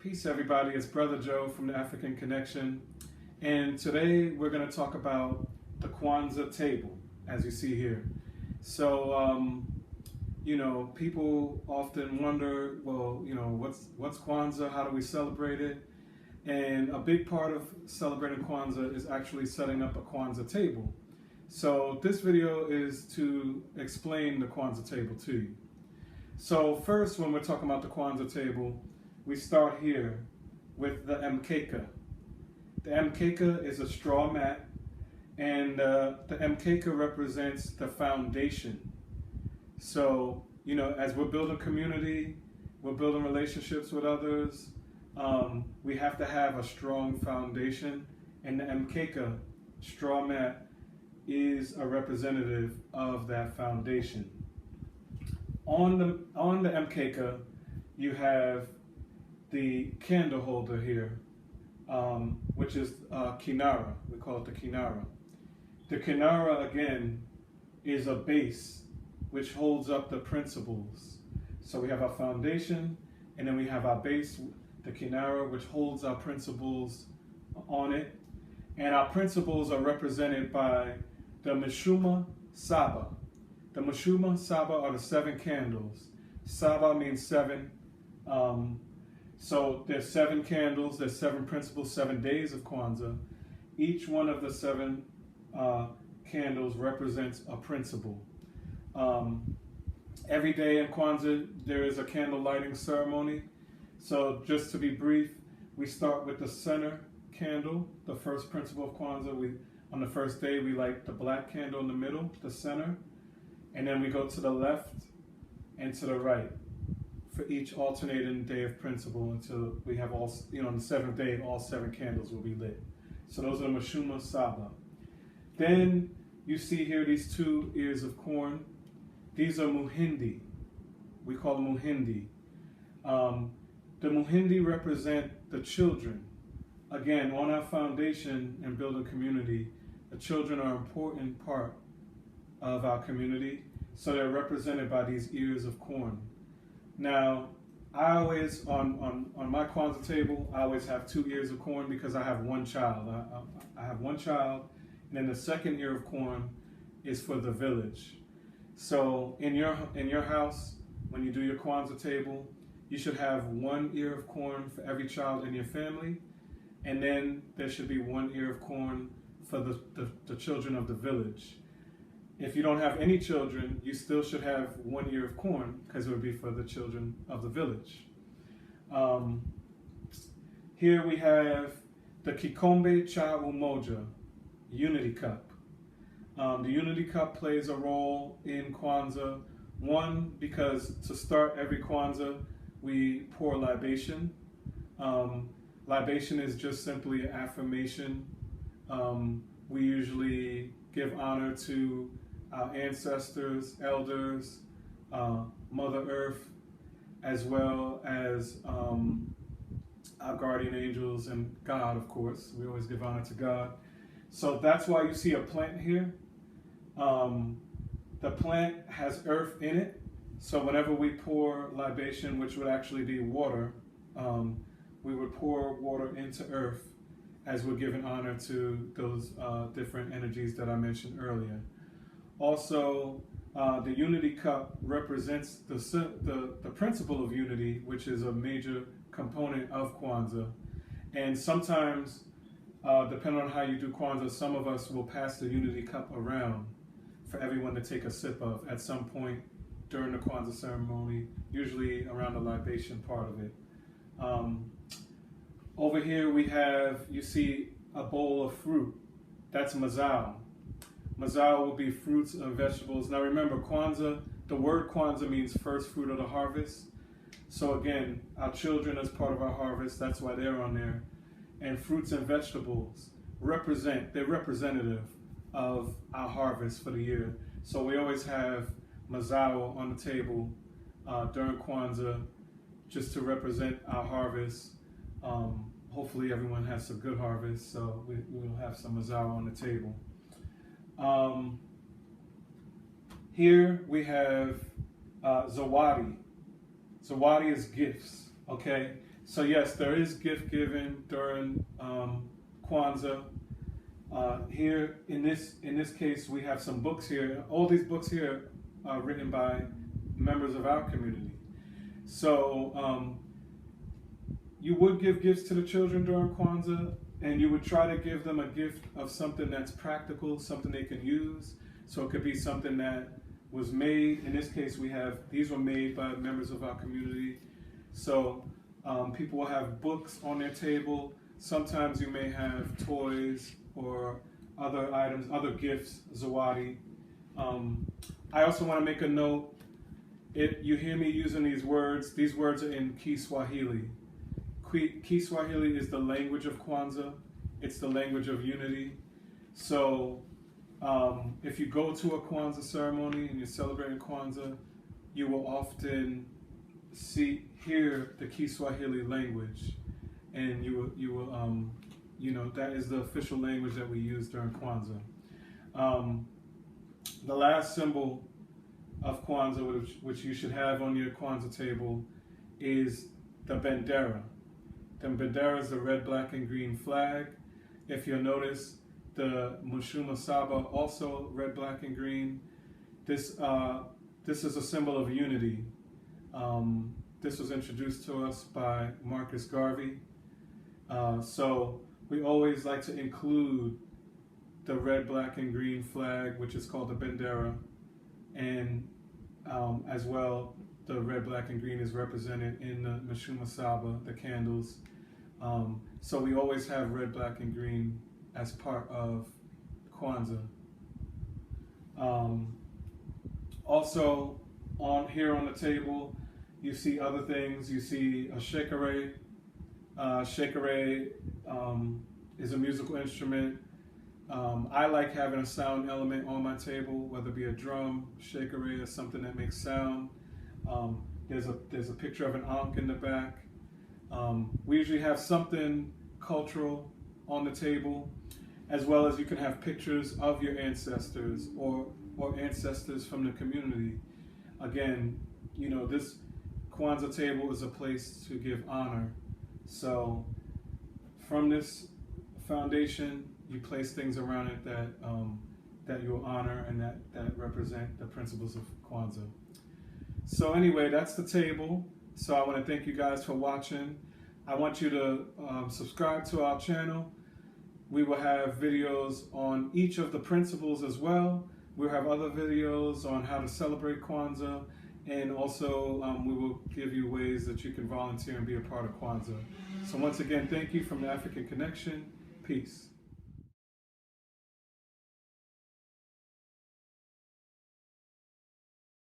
Peace, everybody. It's Brother Joe from the African Connection. And today we're going to talk about the Kwanzaa Table, as you see here. So, people often wonder, well, what's Kwanzaa? How do we celebrate it? And a big part of celebrating Kwanzaa is actually setting up a Kwanzaa table. So this video is to explain the Kwanzaa table to you. So first, when we're talking about the Kwanzaa table, we start here with the mkeka. The mkeka is a straw mat, and the mkeka represents the foundation. So, as we're building community, we're building relationships with others, we have to have a strong foundation, and the mkeka, straw mat, is a representative of that foundation. On the mkeka, you have the candle holder here, which is kinara. We call it the kinara. The kinara, again, is a base which holds up the principles. So we have our foundation, and then we have our base, the kinara, which holds our principles on it. And our principles are represented by the Mshuma Saba. The Mshuma Saba are the 7 candles. Saba means 7. So there's 7 candles, there's 7 principles, 7 days of Kwanzaa. Each one of the 7 candles represents a principle. Every day in Kwanzaa, there is a candle lighting ceremony. So just to be brief, we start with the center candle, the first principle of Kwanzaa. On the first day, we light the black candle in the middle, the center, and then we go to the left and to the right for each alternating day of principle until we have all, on the 7th day, all 7 candles will be lit. So those are the Mshuma Saba. Then you see here these 2 ears of corn. These are muhindi. We call them muhindi. The muhindi represent the children. Again, on our foundation and building community, the children are an important part of our community. So they're represented by these ears of corn. Now, I always, on my Kwanzaa table, I always have 2 ears of corn because I have 1 child. I have 1 child, and then the 2nd ear of corn is for the village. So in your house, when you do your Kwanzaa table, you should have 1 ear of corn for every child in your family, and then there should be 1 ear of corn for the children of the village. If you don't have any children, you still should have 1 ear of corn because it would be for the children of the village. Here we have the Kikombe Cha Umoja, Unity Cup. The Unity Cup plays a role in Kwanzaa. 1, because to start every Kwanzaa, we pour libation. Libation is just simply an affirmation. We usually give honor to our ancestors, elders, Mother Earth, as well as our guardian angels and God, of course. We always give honor to God. So that's why you see a plant here. The plant has earth in it. So whenever we pour libation, which would actually be water, we would pour water into earth as we're giving honor to those different energies that I mentioned earlier. Also, the Unity Cup represents the principle of unity, which is a major component of Kwanzaa. And sometimes, depending on how you do Kwanzaa, some of us will pass the Unity Cup around for everyone to take a sip of at some point during the Kwanzaa ceremony, usually around the libation part of it. Over here we have, you see a bowl of fruit. That's mazao. Mazao will be fruits and vegetables. Now remember, Kwanzaa, the word Kwanzaa means first fruit of the harvest. So again, our children as part of our harvest, that's why they're on there. And fruits and vegetables they're representative of our harvest for the year. So we always have mazao on the table during Kwanzaa just to represent our harvest. Hopefully everyone has some good harvest, so we'll have some mazao on the table. Here we have zawadi. Zawadi is gifts, okay? So yes, there is gift giving during Kwanzaa. Here in this case, we have some books here. All these books here are written by members of our community. So you would give gifts to the children during Kwanzaa, and you would try to give them a gift of something that's practical, something they can use. So it could be something that was made. In this case, these were made by members of our community. So people will have books on their table. Sometimes you may have toys or other items, other gifts, zawadi. I also want to make a note. You hear me using these words. These words are in Kiswahili. Kiswahili is the language of Kwanzaa. It's the language of unity. So if you go to a Kwanzaa ceremony and you're celebrating Kwanzaa, you will often hear the Kiswahili language, and you will that is the official language that we use during Kwanzaa. The last symbol of Kwanzaa, which you should have on your Kwanzaa table, is the bendera. The bendera is the red, black, and green flag. If you'll notice, the Mushuma Saba also red, black, and green. This is a symbol of unity. This was introduced to us by Marcus Garvey. So we always like to include the red, black, and green flag, which is called the bendera, and as well, the red, black, and green is represented in the Mushuma Saba, the candles. So we always have red, black, and green as part of Kwanzaa. Also, here on the table, you see other things. You see a shekere. Shekere is a musical instrument. I like having a sound element on my table, whether it be a drum, shekere, or something that makes sound. There's a picture of an ankh in the back. We usually have something cultural on the table, as well as you can have pictures of your ancestors or ancestors from the community. Again, this Kwanzaa table is a place to give honor. So from this foundation, you place things around it that you'll honor and that represent the principles of Kwanzaa. So anyway, that's the table. So I want to thank you guys for watching. I want you to subscribe to our channel. We will have videos on each of the principles as well. We'll have other videos on how to celebrate Kwanzaa, and also we will give you ways that you can volunteer and be a part of Kwanzaa. So once again, thank you from the African Connection. Peace.